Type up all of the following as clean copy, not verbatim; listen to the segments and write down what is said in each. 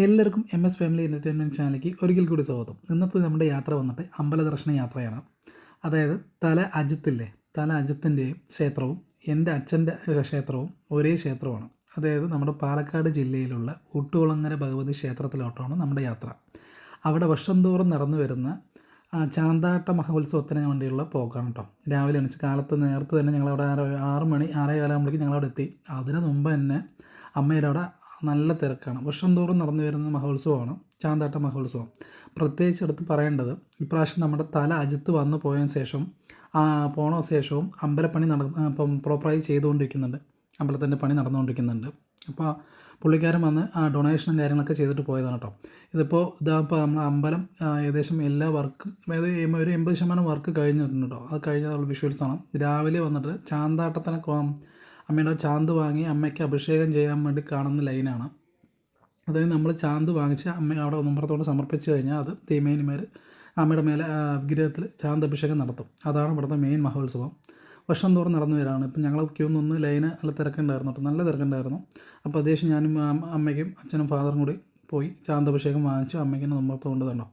എല്ലാവർക്കും family entertainment ചാനലിലേക്ക് ഒരിക്കൽ കൂടി സ്വാഗതം. ഇന്നത്തെ നമ്മുടെ യാത്ര വന്നിട്ട് അമ്പലദർശന യാത്രയാണ്. അതായത് തല അജിത്തില്ലേ, തല അജിത്തിൻ്റെയും ക്ഷേത്രവും എൻ്റെ അച്ഛൻ്റെ ക്ഷേത്രവും ഒരേ ക്ഷേത്രമാണ്. അതായത് നമ്മുടെ പാലക്കാട് ജില്ലയിലുള്ള ഊട്ടുകുളങ്ങര ഭഗവതി ക്ഷേത്രത്തിലോട്ടാണ് നമ്മുടെ യാത്ര. അവിടെ വർഷം തോറും നടന്നു വരുന്ന ചാന്താട്ട മഹോത്സവത്തിന് വേണ്ടിയുള്ള പോക്കാണ് കേട്ടോ. രാവിലെ എണീച്ച് കാലത്ത് നേരത്തെ തന്നെ ഞങ്ങളവിടെ 6 മണി 6:15 ആകുമ്പോഴേക്കും ഞങ്ങളവിടെ എത്തി. അതിന് മുമ്പ് തന്നെ അമ്മയുടെ അവിടെ നല്ല തിരക്കാണ്. വർഷം തോറും നടന്നു വരുന്ന മഹോത്സവമാണ് ചാന്താട്ട മഹോത്സവം. പ്രത്യേകിച്ച് എടുത്ത് പറയേണ്ടത്, ഇപ്രാവശ്യം നമ്മുടെ തല അജിത്ത് വന്നു പോയതിന് ശേഷം പോണ ശേഷവും അമ്പലപ്പണി ഇപ്പം പ്രോപ്പറായി ചെയ്തുകൊണ്ടിരിക്കുന്നുണ്ട്. അമ്പലത്തിൻ്റെ പണി നടന്നുകൊണ്ടിരിക്കുന്നുണ്ട്. അപ്പോൾ പുള്ളിക്കാരൻ വന്ന് ഡൊണേഷനും കാര്യങ്ങളൊക്കെ ചെയ്തിട്ട് പോയതാണ് കേട്ടോ. ഇതാകുമ്പോൾ നമ്മൾ അമ്പലം ഏകദേശം എല്ലാ വർക്കും അതായത് ഒരു 80% വർക്ക് കഴിഞ്ഞിട്ടുണ്ട് കേട്ടോ. അത് കഴിഞ്ഞുള്ള വിഷ്വൽസാണ്. രാവിലെ വന്നിട്ട് ചാന്താട്ടത്തിന് അമ്മയുടെ ചാന്ത് വാങ്ങി അമ്മയ്ക്ക് അഭിഷേകം ചെയ്യാൻ വേണ്ടി കാണുന്ന ലൈനാണ്. അതായത് നമ്മൾ ചാന്ത് വാങ്ങിച്ച് അമ്മ അവിടെ ഒന്നുമ്പുറത്തോട് സമർപ്പിച്ച് കഴിഞ്ഞാൽ അത് തിരുമേനിമാർ അമ്മയുടെ മേലെ വിഗ്രഹത്തിൽ ചാന്ത് അഭിഷേകം നടത്തും. അതാണ് ഇവിടുത്തെ മെയിൻ മഹോത്സവം. വർഷം തോറും നടന്നു വരാണ്. ഇപ്പം ഞങ്ങൾ ക്യൂ നിന്ന് ലൈന് നല്ല തിരക്കുണ്ടായിരുന്നു കേട്ടോ, നല്ല തിരക്കുണ്ടായിരുന്നു. അപ്പോൾ അത്യാവശ്യം ഞാനും അമ്മയ്ക്കും അച്ഛനും ഫാദറും കൂടി പോയി ചാന്തഭിഷേകം വാങ്ങിച്ച് അമ്മയ്ക്ക് മുമ്പുറത്ത് തന്നോ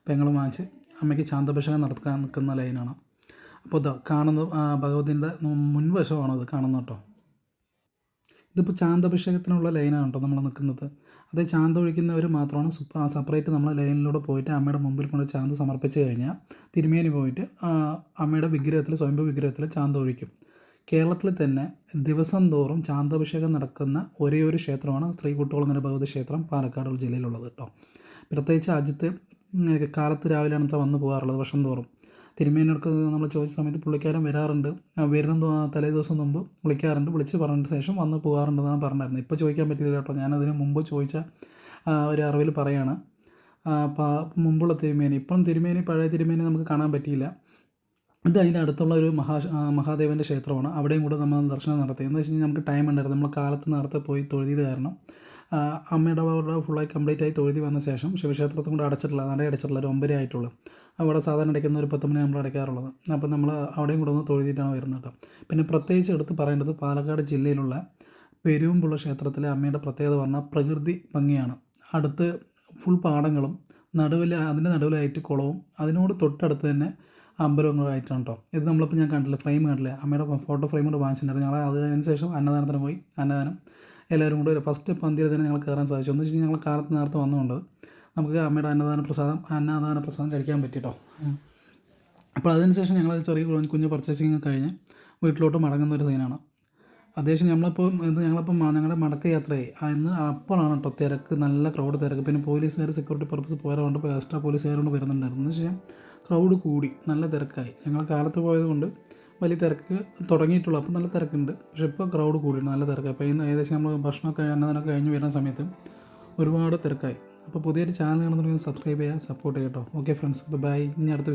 പെങ്ങളും വാങ്ങിച്ച് അമ്മയ്ക്ക് ചാന്തഭിഷേകം നടത്താൻ നിൽക്കുന്ന ലൈനാണ്. അപ്പോൾ ഇതാ കാണുന്നത് ഭഗവതിൻ്റെ മുൻവശമാണ് അത് കാണുന്നത് കേട്ടോ. ഇതിപ്പോൾ ചാന്തഭിഷേകത്തിനുള്ള ലൈനാണ് കേട്ടോ നമ്മൾ നിൽക്കുന്നത്. അത് ചാന്ത് ഒഴിക്കുന്നവർ മാത്രമാണ് സെപ്പറേറ്റ് നമ്മൾ ലൈനിലൂടെ പോയിട്ട് അമ്മയുടെ മുമ്പിൽ കൊണ്ട് ചാന്ത് സമർപ്പിച്ച് കഴിഞ്ഞാൽ തിരുമേനി പോയിട്ട് അമ്മയുടെ വിഗ്രഹത്തിൽ സ്വയംഭൂ വിഗ്രഹത്തിൽ ചാന്ത് ഒഴിക്കും. കേരളത്തിൽ തന്നെ ദിവസം തോറും ചാന്താഭിഷേകം നടക്കുന്ന ഒരേ ഒരു ക്ഷേത്രമാണ് ശ്രീകുട്ടുകുളങ്ങര ഭഗവതി ക്ഷേത്രം പാലക്കാട് ജില്ലയിലുള്ളത് കേട്ടോ. പ്രത്യേകിച്ച് അജിത്ത് കാലത്ത് രാവിലെയാണ് വന്ന് പോകാറുള്ളത്. വർഷം തോറും തിരുമേനിയോടൊക്കെ നമ്മൾ ചോദിച്ച സമയത്ത് പുള്ളിക്കാരൻ വരാറുണ്ട്. വരുന്ന തലേ ദിവസം മുമ്പ് വിളിക്കാറുണ്ട്. വിളിച്ച് പറഞ്ഞ ശേഷം വന്ന് പോകാറുണ്ടെന്നാണ് പറഞ്ഞിരുന്നത്. ഇപ്പോൾ ചോദിക്കാൻ പറ്റില്ല കേട്ടോ. ഞാനതിന് മുമ്പ് ചോദിച്ച ഒരു അറിവിൽ പറയുകയാണ്. മുമ്പുള്ള തിരുമേനി, ഇപ്പം തിരുമേനി പഴയ തിരുമേനി നമുക്ക് കാണാൻ പറ്റിയില്ല. ഇത് അതിൻ്റെ അടുത്തുള്ള ഒരു മഹാദേവൻ്റെ ക്ഷേത്രമാണ്. അവിടെയും കൂടെ നമ്മൾ ദർശനം നടത്തി. എന്ന് വെച്ച് കഴിഞ്ഞാൽ നമുക്ക് ടൈം ഉണ്ടായിരുന്നു. നമ്മൾ കാലത്ത് നേരത്തെ പോയി തൊഴുതിയത് കാരണം അമ്മയുടെ അവിടെ ഫുള്ളായി കംപ്ലീറ്റ് ആയി തൊഴുതി വന്ന ശേഷം ശിവക്ഷേത്രത്തും കൂടെ അടച്ചിട്ടില്ല, നട അടച്ചിട്ടില്ല, ഒരു 9 ആയിട്ടുള്ളൂ. അവിടെ സാധാരണ അടയ്ക്കുന്ന ഒരു 10 മണി നമ്മൾ അടയ്ക്കാറുള്ളത്. അപ്പോൾ നമ്മൾ അവിടെയും കൂടെ ഒന്ന് തൊഴുതിയിട്ടാണ് വരുന്നത് കേട്ടോ. പിന്നെ പ്രത്യേകിച്ച് എടുത്ത് പറയേണ്ടത് പാലക്കാട് ജില്ലയിലുള്ള പെരുമ്പുള്ള ക്ഷേത്രത്തിലെ അമ്മയുടെ പ്രത്യേകത പറഞ്ഞാൽ പ്രകൃതി ഭംഗിയാണ്. അടുത്ത് ഫുൾ പാടങ്ങളും അതിൻ്റെ നടുവിലായിട്ട് കുളവും അതിനോട് തൊട്ടടുത്ത് തന്നെ അമ്പലങ്ങളായിട്ടാണ് കേട്ടോ. ഇത് നമ്മളിപ്പോൾ ഞാൻ കണ്ടില്ല, ഫ്രെയിം കണ്ടില്ല, അമ്മയുടെ ഫോട്ടോ ഫ്രെയിം കൂടെ വാങ്ങിച്ചിട്ടുണ്ടായിരുന്നു. ഞങ്ങൾ അതിന് ശേഷം അന്നദാനത്തിന് പോയി. അന്നദാനം എല്ലാവരും കൂടെ ഫസ്റ്റ് പന്തിയിൽ തന്നെ ഞങ്ങൾ കയറാൻ സാധിച്ചു. എന്ന് വെച്ച് കഴിഞ്ഞാൽ ഞങ്ങൾ കാലത്ത് നേരത്തെ വന്നുകൊണ്ട് നമുക്ക് അമ്മയുടെ അന്നദാന പ്രസാദം കഴിക്കാൻ പറ്റിട്ടോ. അപ്പോൾ അതിനുശേഷം ഞങ്ങൾ ചെറിയ കുഞ്ഞ് പർച്ചേസിങ് കഴിഞ്ഞ് വീട്ടിലോട്ട് മടങ്ങുന്ന ഒരു സീനാണ്. അത്യാവശ്യം ഞങ്ങളുടെ മടക്ക യാത്രയായി. ഇന്ന് അപ്പോഴാണ് കേട്ടോ തിരക്ക്, നല്ല ക്രൗഡ് തിരക്ക്. പിന്നെ പോലീസുകാർ സെക്യൂരിറ്റി പർപ്പസ് പോയതുകൊണ്ട് എക്സ്ട്രാ പോലീസുകാരോട് വരുന്നുണ്ടായിരുന്നു. എന്ന് വെച്ചാൽ ക്രൗഡ് കൂടി നല്ല തിരക്കായി. ഞങ്ങൾ കാലത്ത് പോയതുകൊണ്ട് വലിയ തിരക്ക് തുടങ്ങിയിട്ടുള്ളൂ. അപ്പോൾ നല്ല തിരക്കുണ്ട്. പക്ഷേ ഇപ്പോൾ ക്രൗഡ് കൂടിയിട്ടുണ്ട്, നല്ല തിരക്കായി. അപ്പോൾ ഇന്ന് ഏകദേശം നമ്മൾ ഭക്ഷണമൊക്കെ അന്നദാനമൊക്കെ കഴിഞ്ഞ് വരുന്ന സമയത്ത് ഒരുപാട് തിരക്കായി. അപ്പോൾ പുതിയൊരു ചാനൽ കാണുന്നുണ്ടെങ്കിൽ സബ്സ്ക്രൈബ് ചെയ്യുക, സപ്പോർട്ട് ചെയ്യുക കേട്ടോ. Okay friends, bye. ഇനി അടുത്ത